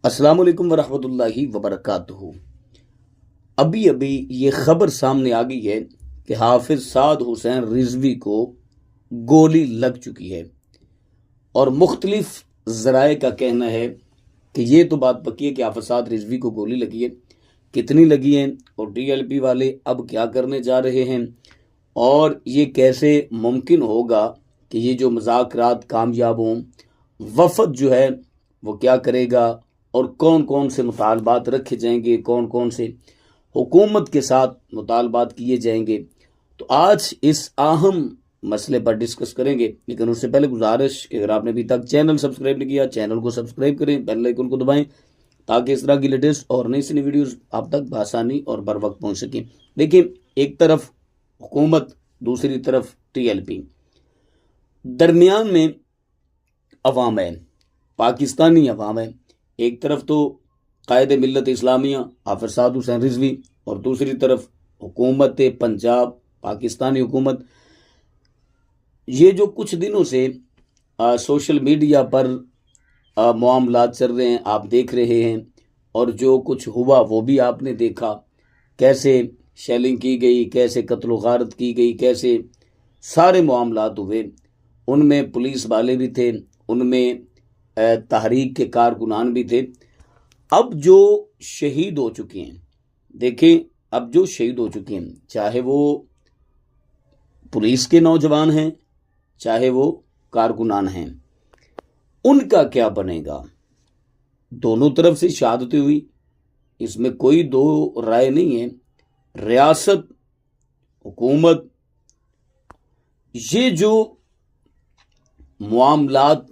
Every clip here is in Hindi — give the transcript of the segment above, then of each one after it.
अस्सलाम वालेकुम वरहमतुल्लाहि वबरकातुहू। अभी अभी ये खबर सामने आ गई है कि हाफिज साद हुसैन रिजवी को गोली लग चुकी है और मुख्तलिफ ज़राए का कहना है कि ये तो बात पक्की है कि हाफिज साद रिजवी को गोली लगी है। कितनी लगी है और टीएलपी वाले अब क्या करने जा रहे हैं और ये कैसे मुमकिन होगा कि ये जो मुज़ाकरात कामयाब हों, वफद जो है वो क्या करेगा और कौन कौन से मुतालबात रखे जाएंगे, कौन कौन से हुकूमत के साथ मुतालबात किए जाएंगे। तो आज इस अहम मसले पर डिस्कस करेंगे, लेकिन उससे पहले गुजारिश कि अगर आपने अभी तक चैनल सब्सक्राइब नहीं किया, चैनल को सब्सक्राइब करें, बेल आइकन को दबाएं ताकि इस तरह की लेटेस्ट और नई से नई वीडियोस आप तक बआसानी और बर वक्त पहुँच सकें। देखिए, एक तरफ हुकूमत, दूसरी तरफ टीएलपी, दरमियान में अवाम है, पाकिस्तानी अवाम है। एक तरफ तो कायदे मिल्लत इस्लामिया हाफिज साद हुसैन रिजवी और दूसरी तरफ हुकूमत पंजाब, पाकिस्तानी हुकूमत। ये जो कुछ दिनों से सोशल मीडिया पर मामलात चल रहे हैं, आप देख रहे हैं, और जो कुछ हुआ वो भी आपने देखा, कैसे शेलिंग की गई, कैसे कत्ल गारत की गई, कैसे सारे मामलात हुए। उनमें पुलिस वाले भी थे, उनमें तहरीक के कारकुनान भी थे। अब जो शहीद हो चुके हैं, देखें, अब जो शहीद हो चुके हैं, चाहे वो पुलिस के नौजवान हैं, चाहे वो कारकुनान हैं, उनका क्या बनेगा। दोनों तरफ से शहादतें हुई, इसमें कोई दो राय नहीं है। रियासत, हुकूमत, ये जो मामलात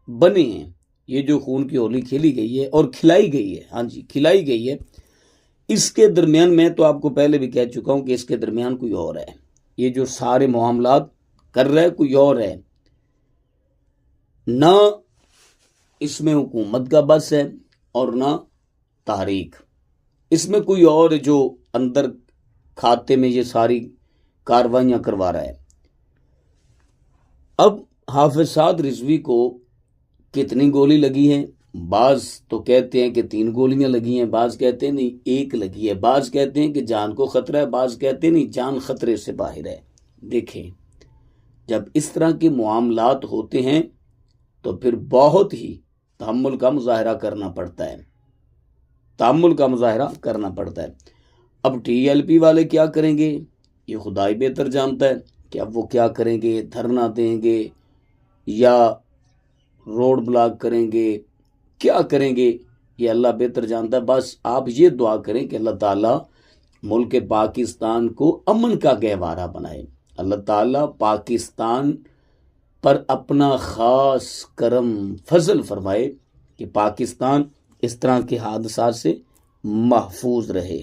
बने हैं, ये जो खून की होली खेली गई है और खिलाई गई है, हाँ जी खिलाई गई है, इसके दरमियान मैं तो आपको पहले भी कह चुका हूं कि इसके दरमियान कोई और है। ये जो सारे मामलात कर रहा है कोई और है, ना इसमें हुकूमत का बस है और ना तहरीक। इसमें कोई और जो अंदर खाते में ये सारी कार्रवाइयां करवा रहा है। अब हाफिज साद रिजवी को कितनी गोली लगी है, बाज तो कहते हैं कि 3 गोलियां लगी हैं, बाज कहते हैं नहीं 1 लगी है, बाज कहते हैं कि जान को खतरा है, बाज कहते हैं नहीं जान खतरे से बाहर है। देखें, जब इस तरह के मामलात होते हैं तो फिर बहुत ही तहम्मुल का मुजाहरा करना पड़ता है, तहम्मुल का मुजाहरा करना पड़ता है। अब टीएलपी वाले क्या करेंगे ये खुदाई बेहतर जानता है कि अब वो क्या करेंगे, धरना देंगे या रोड ब्लॉक करेंगे, क्या करेंगे ये अल्लाह बेहतर जानता है। बस आप ये दुआ करें कि अल्लाह ताला मुल्क पाकिस्तान को अमन का गहवारा बनाए, अल्लाह ताला पाकिस्तान पर अपना ख़ास करम फजल फरमाए कि पाकिस्तान इस तरह के हादसा से महफूज रहे।